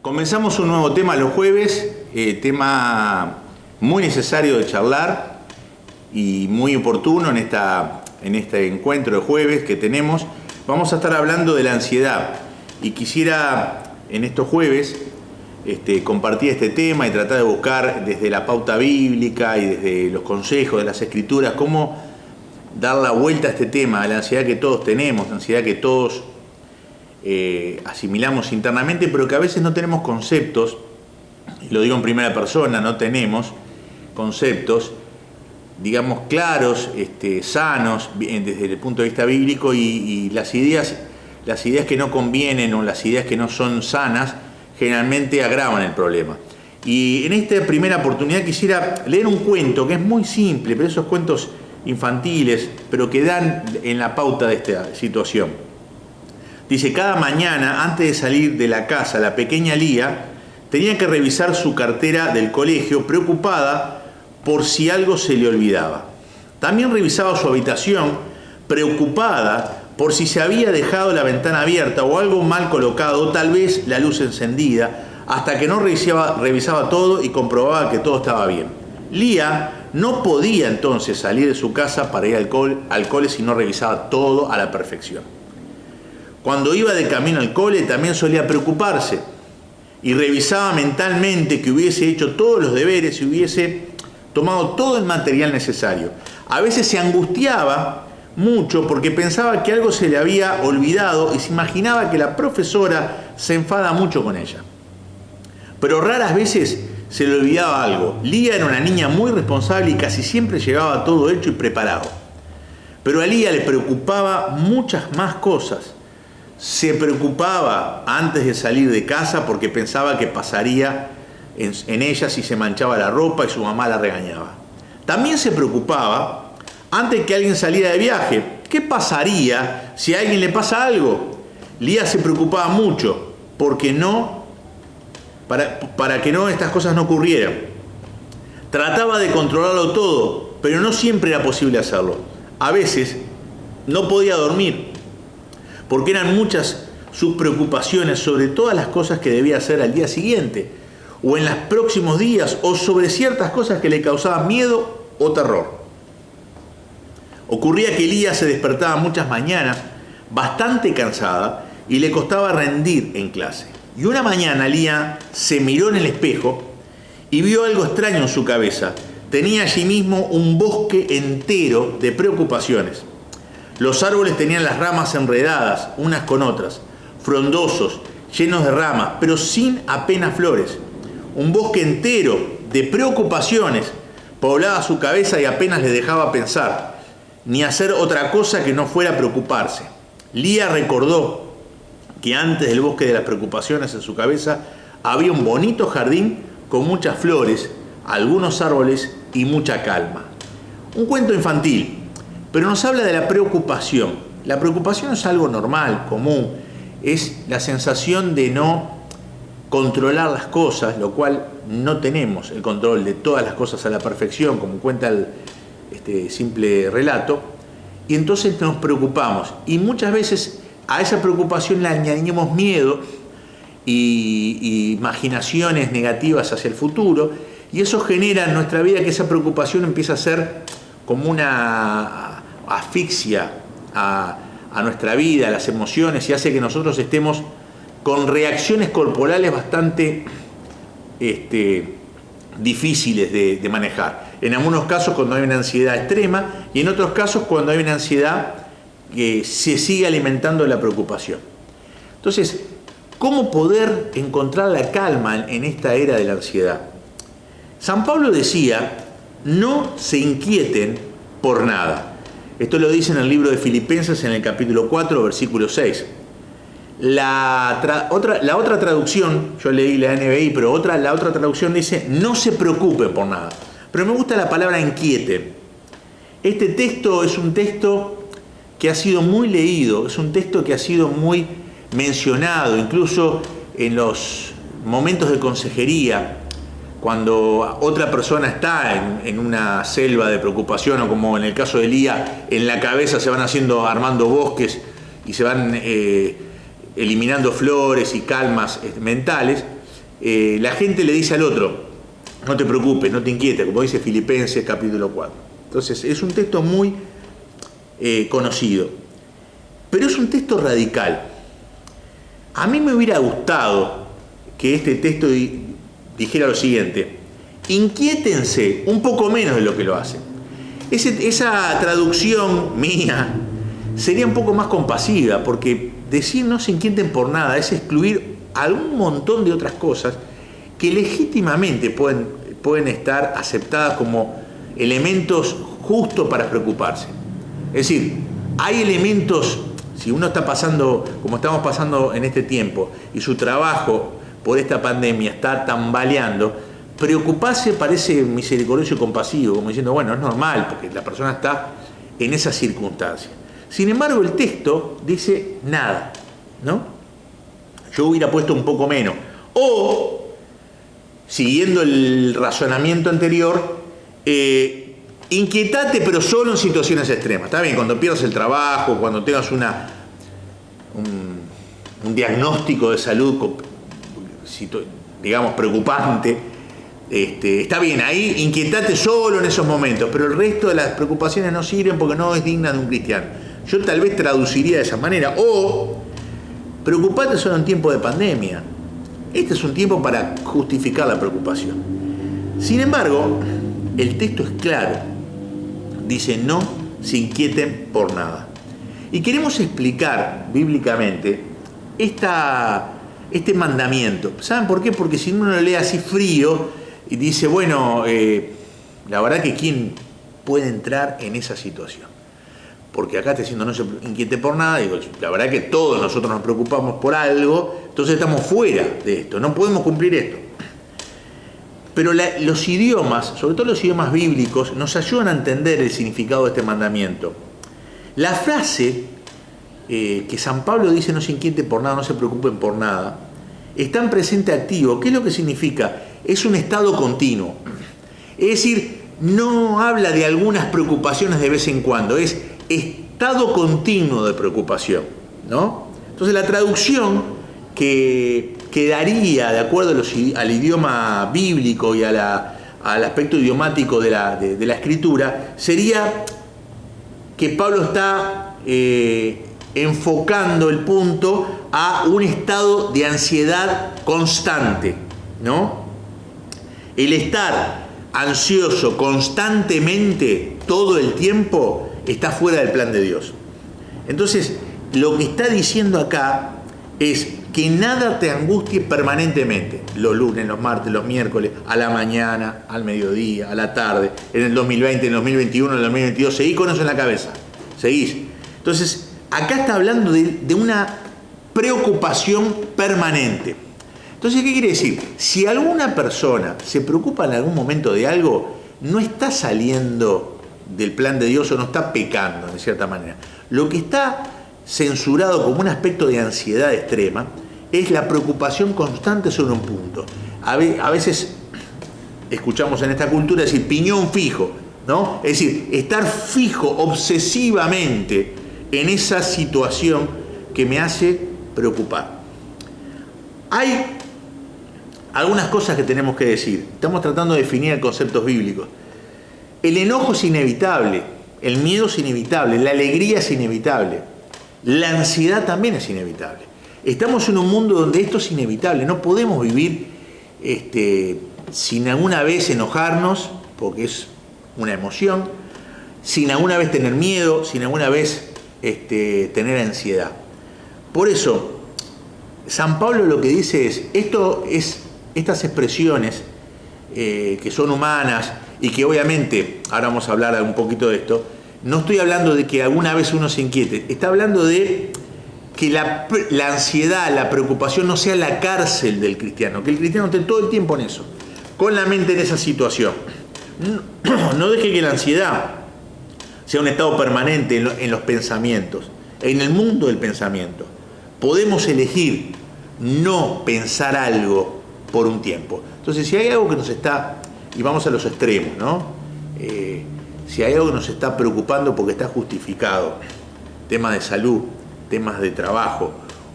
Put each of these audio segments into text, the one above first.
Comenzamos un nuevo tema los jueves, tema muy necesario de charlar y muy oportuno en este encuentro de jueves que tenemos. Vamos a estar hablando de la ansiedad y quisiera en estos jueves compartir este tema y tratar de buscar desde la pauta bíblica y desde los consejos de las escrituras cómo dar la vuelta a este tema, a la ansiedad que todos tenemos, la ansiedad que todos asimilamos internamente, pero que a veces no tenemos conceptos, y lo digo en primera persona, no tenemos conceptos, digamos, claros, sanos, desde el punto de vista bíblico, y las ideas que no convienen o las ideas que no son sanas, generalmente agravan el problema. Y en esta primera oportunidad quisiera leer un cuento que es muy simple, pero esos cuentos infantiles, pero que dan en la pauta de esta situación. Dice, cada mañana, antes de salir de la casa, la pequeña Lía tenía que revisar su cartera del colegio, preocupada por si algo se le olvidaba. También revisaba su habitación, preocupada por si se había dejado la ventana abierta o algo mal colocado, o tal vez la luz encendida, hasta que no revisaba todo y comprobaba que todo estaba bien. Lía no podía entonces salir de su casa para ir al cole si no revisaba todo a la perfección. Cuando iba de camino al cole también solía preocuparse y revisaba mentalmente que hubiese hecho todos los deberes y hubiese tomado todo el material necesario. A veces se angustiaba mucho porque pensaba que algo se le había olvidado y se imaginaba que la profesora se enfada mucho con ella. Pero raras veces se le olvidaba algo. Lía era una niña muy responsable y casi siempre llevaba todo hecho y preparado. Pero a Lía le preocupaba muchas más cosas. Se preocupaba antes de salir de casa porque pensaba que pasaría en ella si se manchaba la ropa y su mamá la regañaba. También se preocupaba antes que alguien saliera de viaje. ¿Qué pasaría si a alguien le pasa algo? Lía se preocupaba mucho para que estas cosas no ocurrieran. Trataba de controlarlo todo, pero no siempre era posible hacerlo. A veces no podía dormir, porque eran muchas sus preocupaciones sobre todas las cosas que debía hacer al día siguiente, o en los próximos días, o sobre ciertas cosas que le causaban miedo o terror. Ocurría que Lía se despertaba muchas mañanas bastante cansada y le costaba rendir en clase. Y una mañana Lía se miró en el espejo y vio algo extraño en su cabeza. Tenía allí mismo un bosque entero de preocupaciones. Los árboles tenían las ramas enredadas unas con otras, frondosos, llenos de ramas, pero sin apenas flores. Un bosque entero de preocupaciones poblaba su cabeza y apenas le dejaba pensar, ni hacer otra cosa que no fuera preocuparse. Lía recordó que antes del bosque de las preocupaciones en su cabeza había un bonito jardín con muchas flores, algunos árboles y mucha calma. Un cuento infantil, pero nos habla de la preocupación. La preocupación es algo normal, común. Es la sensación de no controlar las cosas, lo cual no tenemos el control de todas las cosas a la perfección, como cuenta este simple relato. Y entonces nos preocupamos. Y muchas veces a esa preocupación le añadimos miedo y imaginaciones negativas hacia el futuro. Y eso genera en nuestra vida que esa preocupación empieza a ser como una asfixia a nuestra vida, a las emociones, y hace que nosotros estemos con reacciones corporales bastante difíciles de manejar. En algunos casos cuando hay una ansiedad extrema y en otros casos cuando hay una ansiedad que se sigue alimentando de la preocupación. Entonces, ¿cómo poder encontrar la calma en esta era de la ansiedad? San Pablo decía, no se inquieten por nada. Esto lo dice en el libro de Filipenses en el capítulo 4, versículo 6. La otra traducción, yo leí la NBI, pero la otra traducción dice, no se preocupen por nada. Pero me gusta la palabra inquieten. Este texto es un texto que ha sido muy leído, es un texto que ha sido muy mencionado, incluso en los momentos de consejería, cuando otra persona está en una selva de preocupación, o como en el caso de Lía, en la cabeza se van armando bosques y se van eliminando flores y calmas mentales, la gente le dice al otro, no te preocupes, no te inquietes, como dice Filipenses capítulo 4. Entonces es un texto muy conocido, pero es un texto radical. A mí me hubiera gustado que este texto dijera lo siguiente: inquiétense un poco menos de lo que lo hacen. Esa traducción mía sería un poco más compasiva, porque decir no se inquieten por nada es excluir algún montón de otras cosas que legítimamente pueden estar aceptadas como elementos justos para preocuparse. Es decir, hay elementos, si uno está pasando, como estamos pasando en este tiempo, y su trabajo por esta pandemia está tambaleando, preocuparse parece misericordioso y compasivo, como diciendo, bueno, es normal, porque la persona está en esa circunstancia. Sin embargo, el texto dice nada, ¿no? Yo hubiera puesto un poco menos. O, siguiendo el razonamiento anterior, inquietate, pero solo en situaciones extremas. Está bien, cuando pierdas el trabajo, cuando tengas un diagnóstico de salud, digamos, preocupante, está bien, ahí inquietate solo en esos momentos, pero el resto de las preocupaciones no sirven porque no es digna de un cristiano. Yo tal vez traduciría de esa manera. O, preocupate solo en tiempo de pandemia. Este es un tiempo para justificar la preocupación. Sin embargo, el texto es claro. Dice, no se inquieten por nada. Y queremos explicar bíblicamente este mandamiento. ¿Saben por qué? Porque si uno lo lee así frío y dice, bueno, la verdad que ¿quién puede entrar en esa situación? Porque acá está diciendo no se inquiete por nada. Digo, la verdad que todos nosotros nos preocupamos por algo, entonces estamos fuera de esto, no podemos cumplir esto. Pero los idiomas, sobre todo los idiomas bíblicos, nos ayudan a entender el significado de este mandamiento. La frase que San Pablo dice no se inquieten por nada, no se preocupen por nada, está en presente activo. ¿Qué es lo que significa? Es un estado continuo. Es decir, no habla de algunas preocupaciones de vez en cuando, es estado continuo de preocupación, ¿no? Entonces la traducción que daría, de acuerdo al idioma bíblico y al aspecto idiomático de la escritura, sería que Pablo está enfocando el punto a un estado de ansiedad constante, ¿no? El estar ansioso constantemente todo el tiempo está fuera del plan de Dios. Entonces, lo que está diciendo acá es que nada te angustie permanentemente, los lunes, los martes, los miércoles, a la mañana, al mediodía, a la tarde, en el 2020, en el 2021, en el 2022, seguís con eso en la cabeza, seguís. Entonces, acá está hablando de una preocupación permanente. Entonces, ¿qué quiere decir? Si alguna persona se preocupa en algún momento de algo, no está saliendo del plan de Dios o no está pecando, de cierta manera. Lo que está censurado como un aspecto de ansiedad extrema es la preocupación constante sobre un punto. A veces escuchamos en esta cultura decir piñón fijo, ¿no? Es decir, estar fijo obsesivamente en esa situación que me hace preocupar. Hay algunas cosas que tenemos que decir. Estamos tratando de definir conceptos bíblicos. El enojo es inevitable, el miedo es inevitable, la alegría es inevitable, la ansiedad también es inevitable. Estamos en un mundo donde esto es inevitable, no podemos vivir sin alguna vez enojarnos, porque es una emoción, sin alguna vez tener miedo, sin alguna vez tener ansiedad. Por eso, San Pablo lo que dice es, estas expresiones que son humanas y que obviamente, ahora vamos a hablar un poquito de esto, no estoy hablando de que alguna vez uno se inquiete, está hablando de que la ansiedad, la preocupación no sea la cárcel del cristiano, que el cristiano esté todo el tiempo en eso, con la mente en esa situación. No deje que la ansiedad sea un estado permanente en los pensamientos, en el mundo del pensamiento. Podemos elegir no pensar algo por un tiempo. Entonces, si hay algo que nos está, y vamos a los extremos, ¿no? Si hay algo que nos está preocupando porque está justificado, temas de salud, temas de trabajo,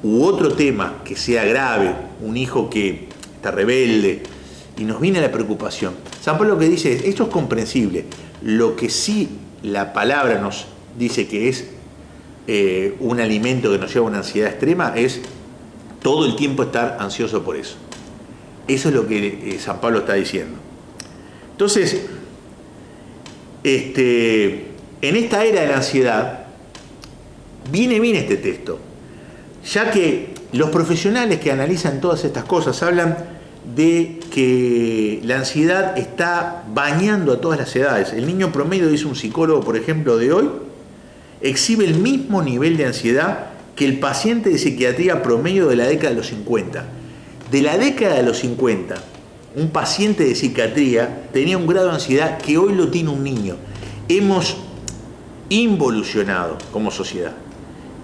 u otro tema que sea grave, un hijo que está rebelde, y nos viene la preocupación. San Pablo lo que dice es, esto es comprensible. Lo que sí la palabra nos dice que es un alimento que nos lleva a una ansiedad extrema es todo el tiempo estar ansioso por eso. Eso es lo que San Pablo está diciendo. Entonces, en esta era de la ansiedad, viene bien este texto, ya que los profesionales que analizan todas estas cosas hablan de que la ansiedad está bañando a todas las edades. El niño promedio, dice un psicólogo, por ejemplo, de hoy, exhibe el mismo nivel de ansiedad que el paciente de psiquiatría promedio de la década de los 50. De la década de los 50, un paciente de psiquiatría tenía un grado de ansiedad que hoy lo tiene un niño. Hemos involucionado como sociedad.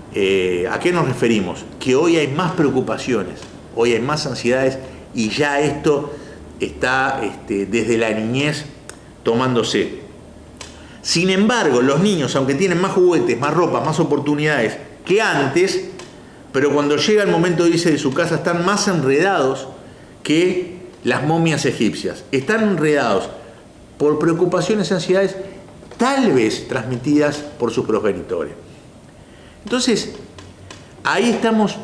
¿A qué nos referimos? Que hoy hay más preocupaciones, hoy hay más ansiedades y ya esto está desde la niñez tomándose. Sin embargo, los niños, aunque tienen más juguetes, más ropa, más oportunidades que antes, pero cuando llega el momento de irse de su casa están más enredados que las momias egipcias. Están enredados por preocupaciones y ansiedades tal vez transmitidas por sus progenitores. Entonces, ahí estamos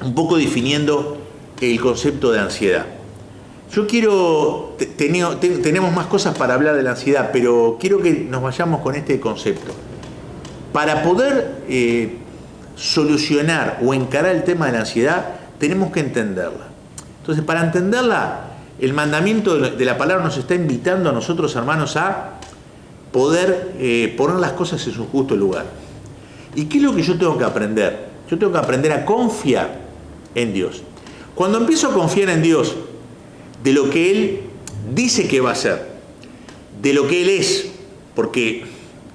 un poco definiendo el concepto de ansiedad. Yo quiero, tenemos más cosas para hablar de la ansiedad, pero quiero que nos vayamos con este concepto. Para poder solucionar o encarar el tema de la ansiedad, tenemos que entenderla. Entonces, para entenderla, el mandamiento de la palabra nos está invitando a nosotros, hermanos, a poder poner las cosas en su justo lugar. ¿Y qué es lo que yo tengo que aprender? Yo tengo que aprender a confiar en Dios. Cuando empiezo a confiar en Dios, de lo que Él dice que va a hacer, de lo que Él es, porque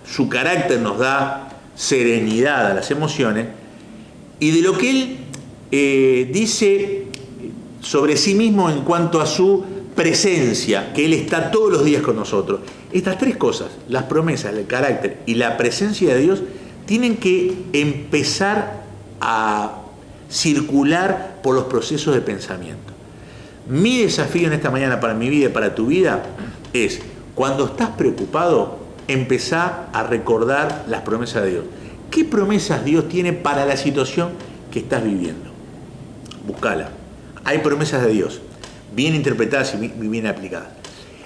su carácter nos da serenidad a las emociones, y de lo que Él dice sobre sí mismo en cuanto a su presencia, que Él está todos los días con nosotros. Estas tres cosas, las promesas, el carácter y la presencia de Dios, tienen que empezar a circular por los procesos de pensamiento. Mi desafío en esta mañana para mi vida y para tu vida es, cuando estás preocupado, empezá a recordar las promesas de Dios. ¿Qué promesas Dios tiene para la situación que estás viviendo? Búscala. Hay promesas de Dios, bien interpretadas y bien aplicadas.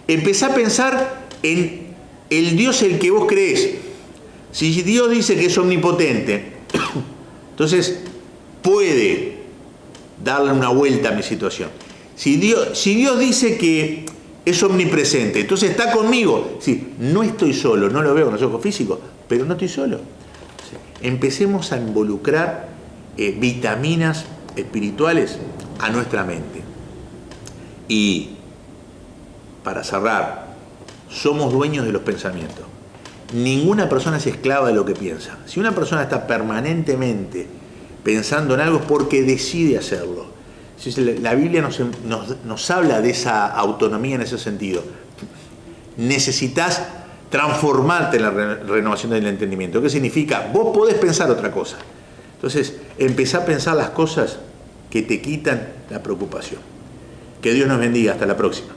Empezá a pensar en el Dios en el que vos crees. Si Dios dice que es omnipotente, entonces puede darle una vuelta a mi situación. Si Dios dice que es omnipresente, entonces está conmigo. Sí, no estoy solo, no lo veo con los ojos físicos, pero no estoy solo. Empecemos a involucrar vitaminas espirituales a nuestra mente. Y para cerrar, somos dueños de los pensamientos. Ninguna persona es esclava de lo que piensa. Si una persona está permanentemente pensando en algo es porque decide hacerlo. La Biblia nos habla de esa autonomía en ese sentido. Necesitas transformarte en la renovación del entendimiento. ¿Qué significa? Vos podés pensar otra cosa. Entonces, empezá a pensar las cosas que te quitan la preocupación. Que Dios nos bendiga. Hasta la próxima.